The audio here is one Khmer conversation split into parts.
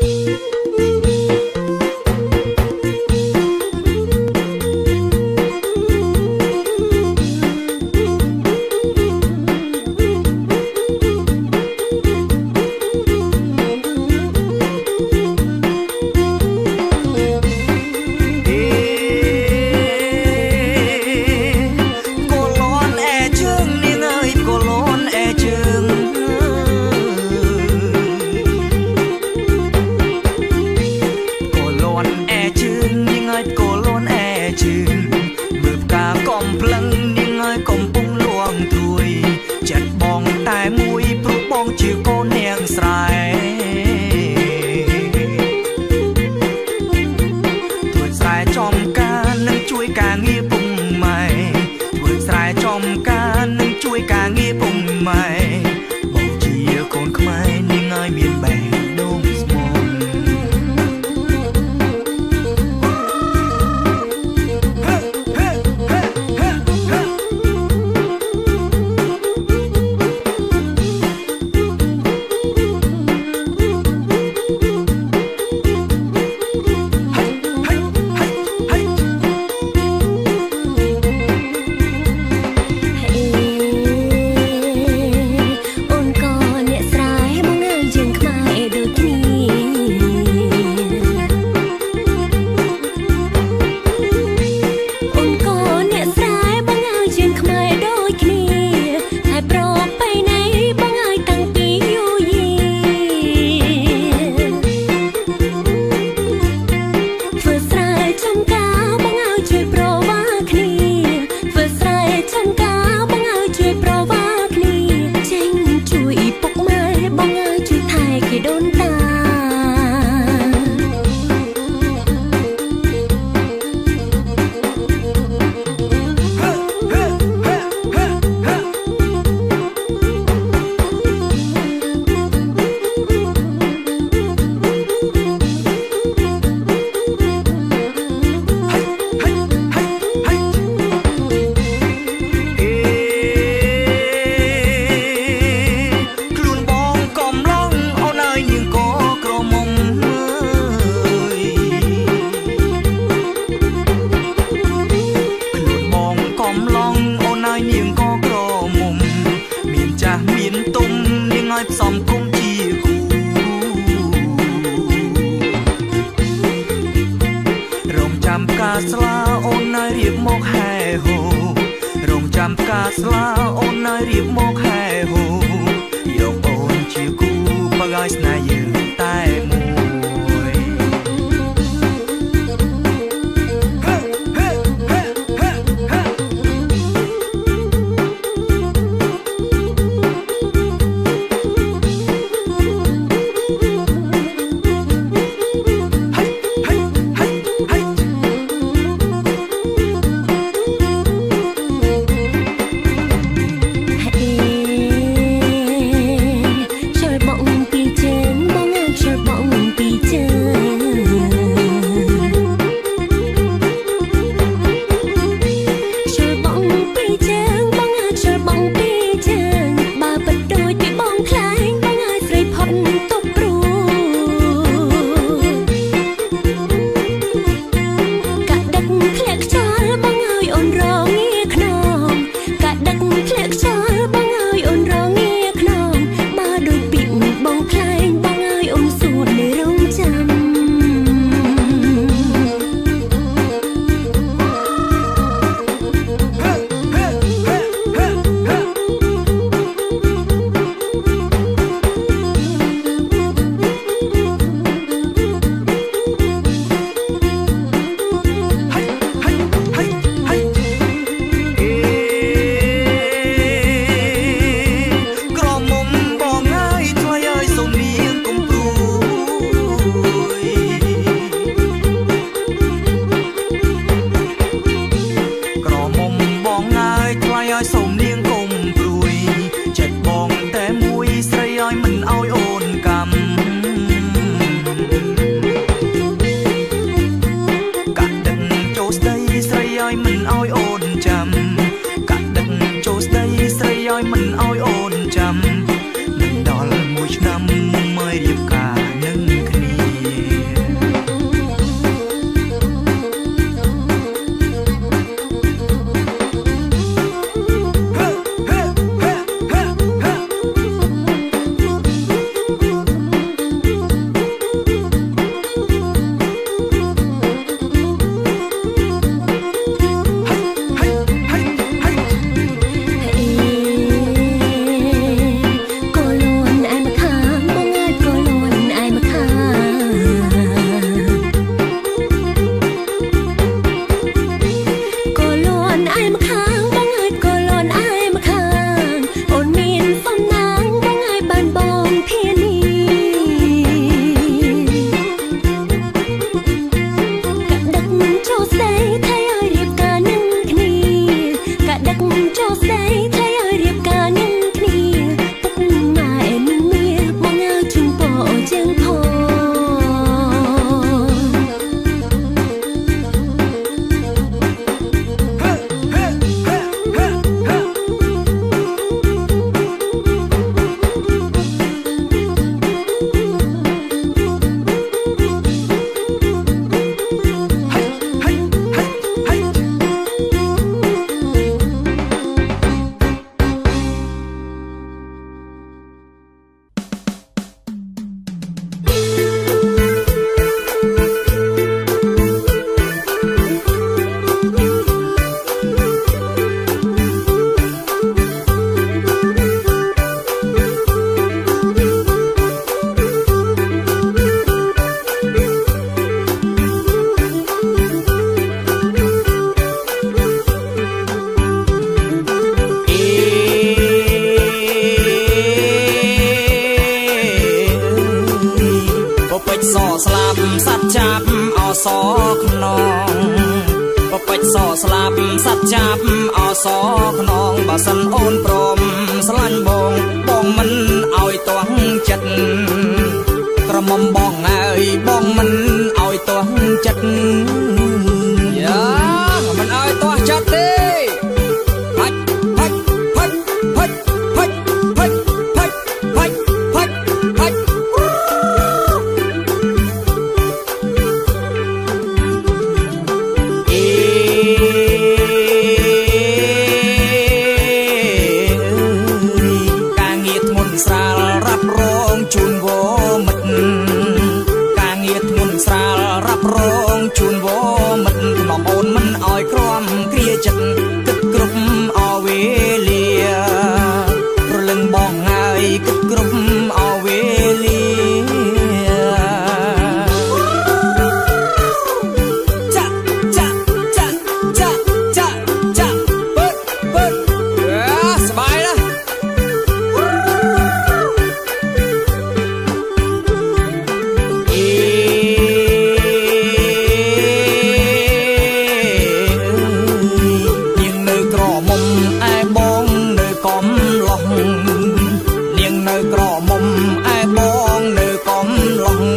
ក ពេចសស្លាប់សัตว์ចាប់អសខ្នងពេចសស្លាប់សัตว์ចាប់អសខ្នងបើសិនអូនព្រមស្រឡាញ់បងមិនឲ្យទាស់ចិត្តក្រមុំបងហើយបងមិនឲ្យទាស់ចិត្តយ៉ាមិនឲ្យទាស់ចិត្តទេជួនវមិនខ្នំអូនមិនឲ្យក្រំគ្រាចិត្តគិតគ្រប់អវេលាប្រលឹងបងហើយគិតគ្រប់អវេលាចាចាចាចាចាចាពើសบายណា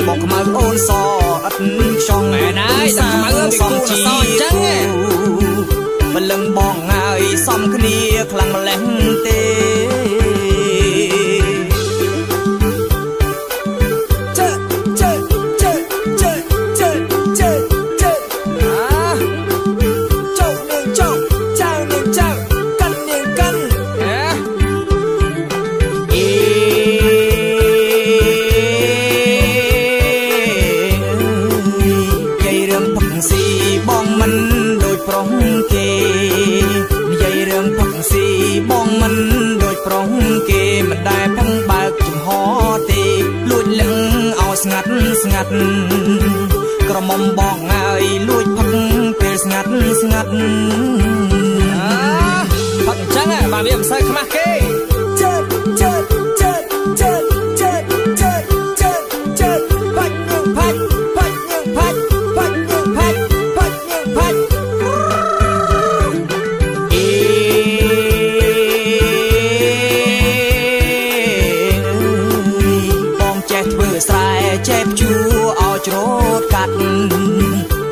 បងខ្មៅអូនសអត់ខ្ចង់ឯណាយតែខ្មៅសំជីសអញ្ចឹងបលឹងបងហើយសំគ្នាខ្លាំងម្លេះទេបងមិនដូចប្រុសគេនិយាយរឿងផឹកស៊ីបងមិនដូចប្រុសគេមិនដែលផឹងបើកចំហទេលួចលឹងឲ្យស្ងាត់ក្រមុំបងហើយលួចផឹកពេលស្ងាត់ផឹកអញ្ចឹងបាទវាមិនសូវខ្មាស់គេចេះជួឲ្យច្រូតកាត់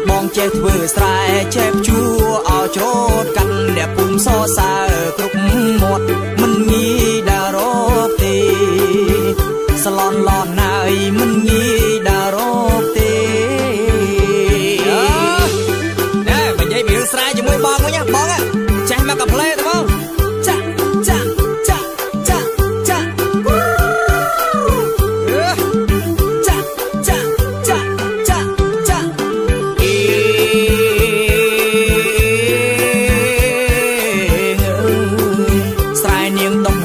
បងចេះធ្វើស្រែចេះជួឲ្យច្រូតកាត់អ្នកពុំសរសើរគ្រប់មាត់មិនងាយដើររកទេស្លន់ឡនហើយមិនងាយដើររកទេណែបើនិយាយពីរឿងស្រែជាមួយបងវិញបងចេះមកកាផ្លេទៅបងចាចាចាចាចា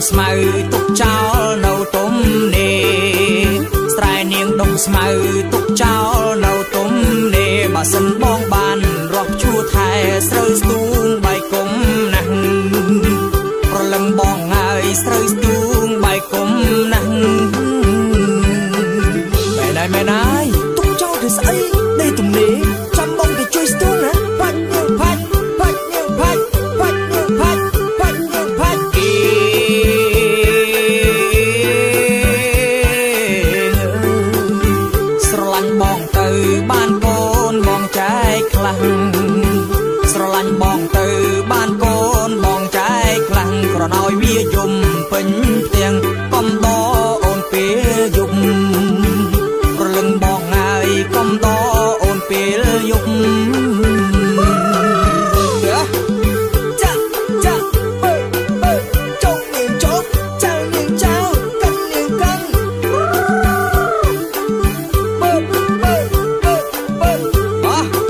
ស្មៅទុកចោលនៅទុំនេះស្រែនាងដុំស្មៅទុកចោលនៅទុំនេះបើសិនបងបានរាប់ជួថែស្រូវស្ទូងបែកគុំណាស់ប្រលឹងបងហើយស្រូវស្ទូងបែកគុំណាស់មែនហើយទុកចោលទៅស្អីដេកទំនេរចាំបងទៅជួយស្ទូងណាផាច់ផាច់ផាច់ផាច់ផាច់ផាច់ផាច់ផាច់បងទៅបានកូនបងចែកខ្លាំងស្រឡាញ់បងទៅបានកូនបងចែកខ្លាំងក្រណោយវាយំពេញផ្ទាំងកំដអូនពេលយប់ប្រលឹងបងហើយកុំដអូនពេលយប់ចាចាបើចុកនាងចុកចៅនាងចៅកាន់នាងកាន់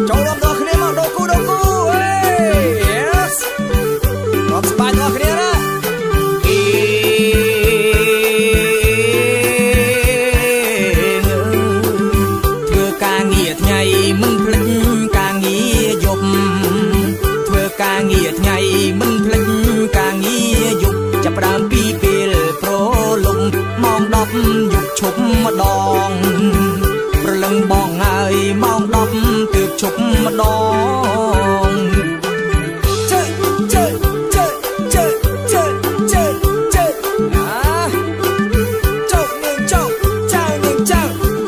ចូលរួមដល់គ្នាមកដូគូអេ yes រាប់ស្បាយដល់គ្នាណាធ្វើការងារថ្ងៃមិនភ្លេចការងារយប់ធ្វើការងារថ្ងៃមិនភ្លេចការងារយប់ចាប់ផ្ដើមពីពេលប្រលំម៉ោង10យប់ឈប់ម្ដងប្រ ម្ដងជើជើជើជើជើជើជើចោកនាងចោកចៅនាងចៅ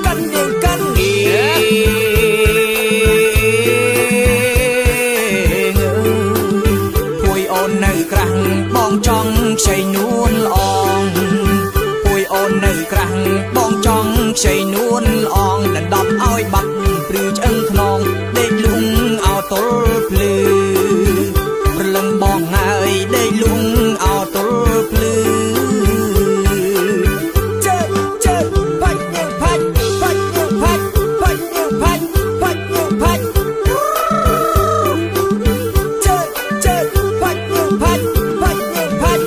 កាន់នាងកាន់ភួយអូននៅក្រាំងបងចង់ខ្ចីនួនល្អងភួយអូននៅក្រាំងបងចង់ខ្ចីនួនល្អងដណ្ដប់ឲ្យបាត់ព្រឺឆ្អឹងខ្នងដេកលុងអោទល់ភ្លឺព្រលឹងបងហើយដេកលុងអោទល់ភ្លឺជើជើបាច់ញៀងផាច់បាច់ញៀងផាច់បាច់ញៀងផាច់បាច់ញៀងផាច់ជើជើបាច់ញៀងផាច់បាច់ញៀងផាច់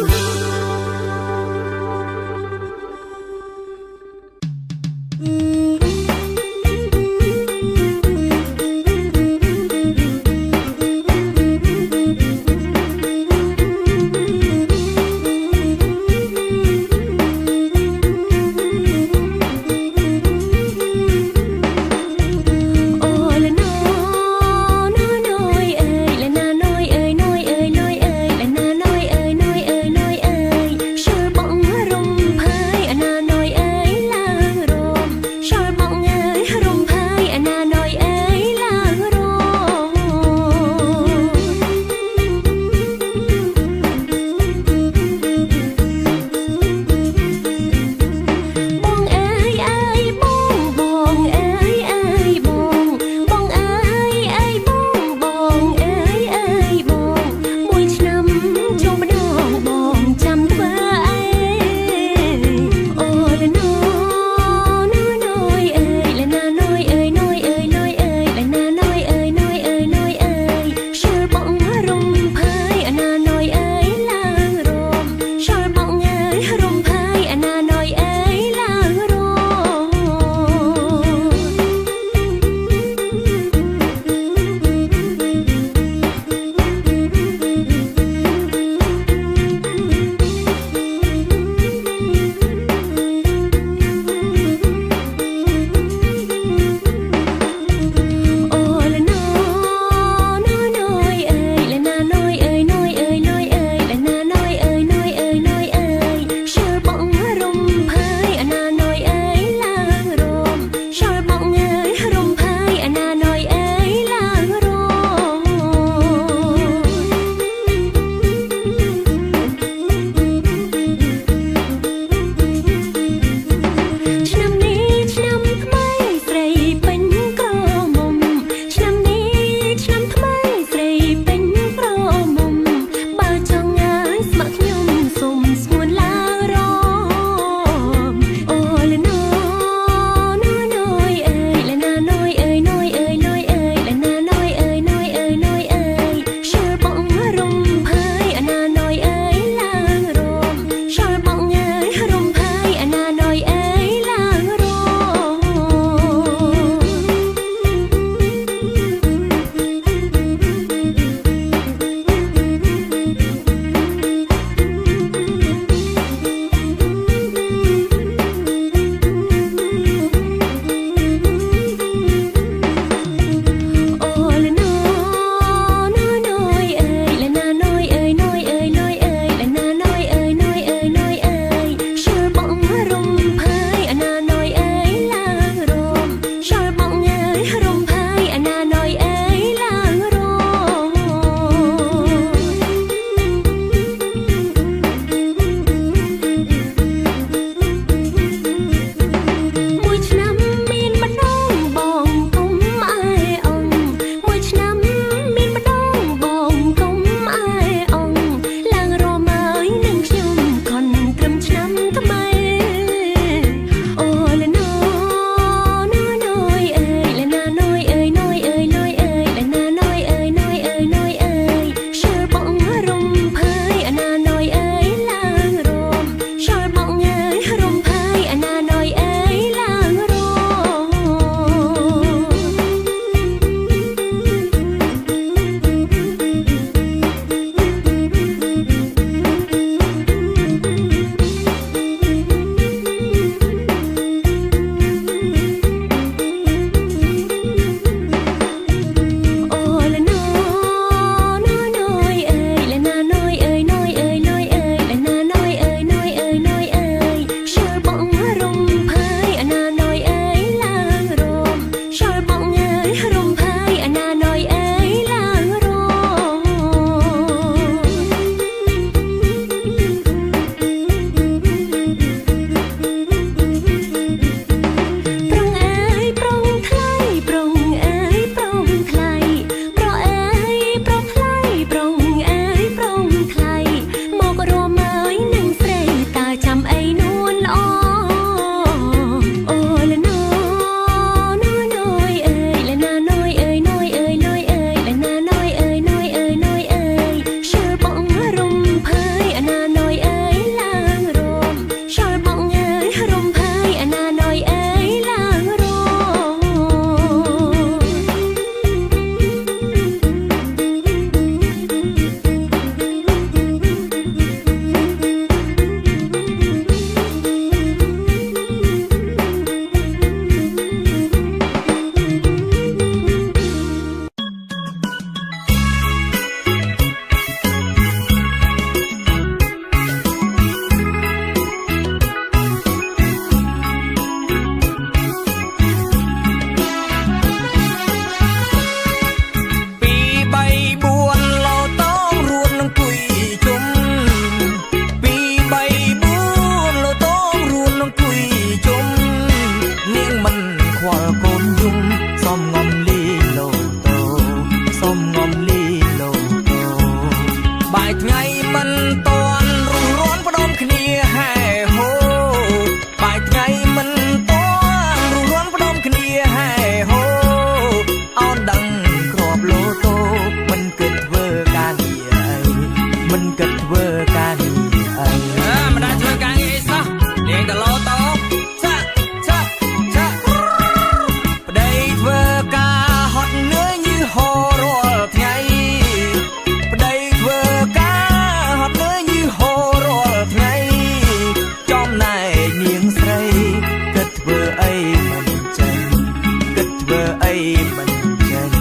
មិនចេញ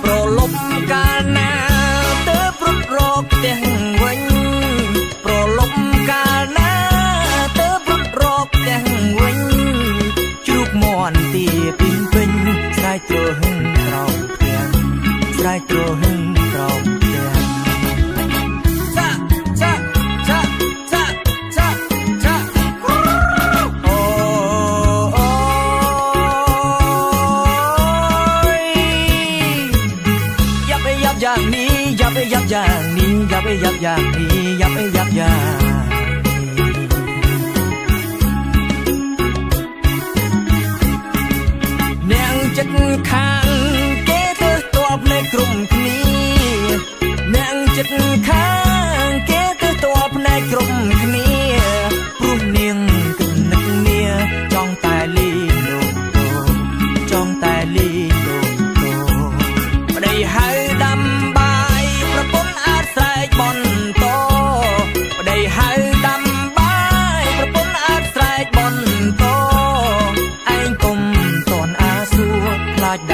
ប្រលប់កាលណាទៅព្រឹករកផ្ទះវិញប្រលប់កាលណាទៅព្រឹករកផ្ទះវិញជ្រូកមន់ទាពីនពេញស្រែកទ្រហឹងក្រោមផ្ទះស្រែកទ្រហឹងក្រោមផ្ទះចាចាចាចាចាចាអូยับยับอย่างนี้ยับยับอย่างนี้ยับยับอย่างนี้ยับยับอย่างចិត្តខាងគេទៅតបលេខក្រុមគ្នាអ្នកចិត្តខាងគេទៅតបផ្នែកក្រុមគ្នាព្រោះនាងគណិតនាចង់តែលីលោកតូចង់តែលីលោកតូប្តីហៅដាំបាយប្រពន្ធអាចស្រែកបន់តប្តីហៅដាំបាយប្រពន្ធអាចស្រែកបន់តឯងកុំតន់អាសួរខ្លាច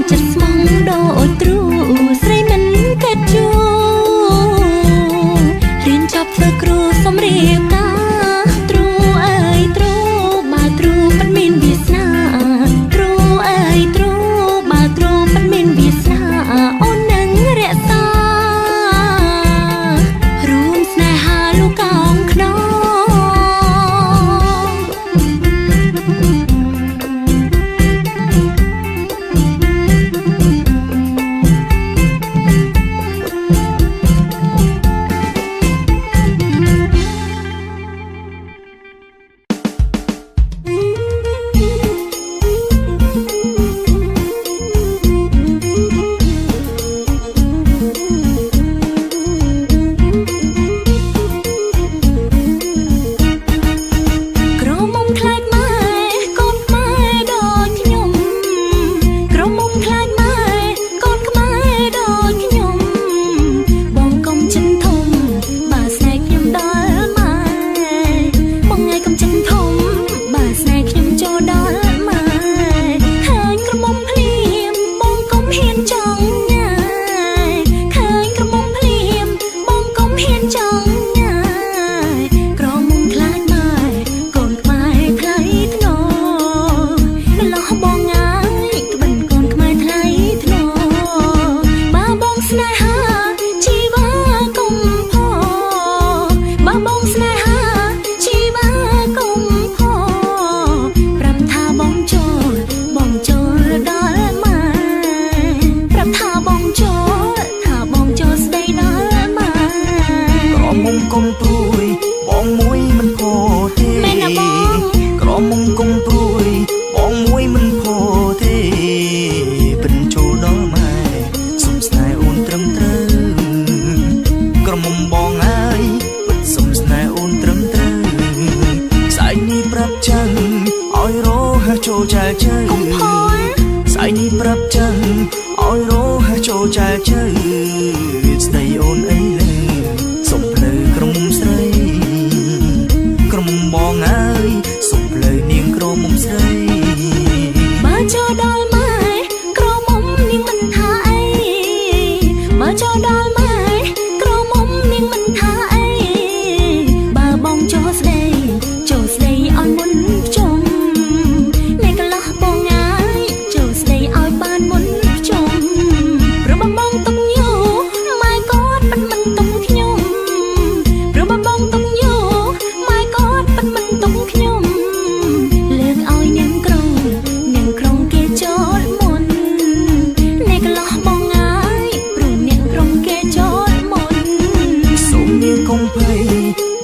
ចិត្តស្មងដូចទ្រូស្រីមិនកាត់ជួរៀនចប់ធ្វើគ្រូសំរៀបការទ្រូអើយទ្រូបើទ្រូមិនមានវាសនាទ្រូអើយទ្រូបើទ្រូមិនមានវាសនាអូននឹងរក្សារួមស្នេហាលោកកងខ្នងចូលចែលជើស្អែកនេះប្រាប់ចឹងឲ្យរហ័សចូលចែលជើស្ដីអូនអីលើសុំភ្លឺក្រុមស្រីក្រុមបងអើយសុំភ្លឺនាងក្រុមស្រីបើចូលដល់ម៉ែក្រុមនាងមិនថាអីបើចូលដល់ម៉ែក្រុមនាងមិនថាអីបើបងចូលស្ដីឲ្យមុនខ្ជុំ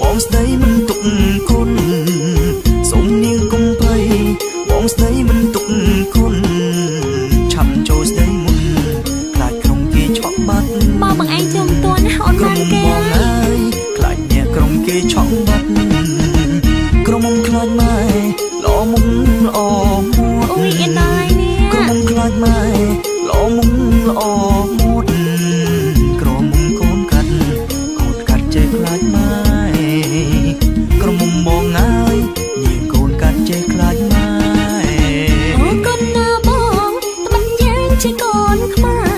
បងស្ដីមិនទុកគុណសូមនាងកុំភ័យបងស្ដីមិនទុកគុណឆាប់ចូលស្ដីមុនខ្លាចក្រុមគេឆក់បាត់បងឯងជុំតួនអូនបានគេបងអើយខ្លាចអ្នកក្រុមគេឆក់បាត់ក្រុមខ្លាចម៉ែល្អមុំល្អមួតអូយអីដែរនេះក្រុមខ្លាចម៉ែល្អមុំល្អមួតក្រុមកូនកាត់ចេះខ្លាចម៉ែក្រុមបងអើយនាងកូនកាត់ចេះខ្លាចម៉ែអូកូនណាបងត្បិតយើងជាកូនខ្មែរ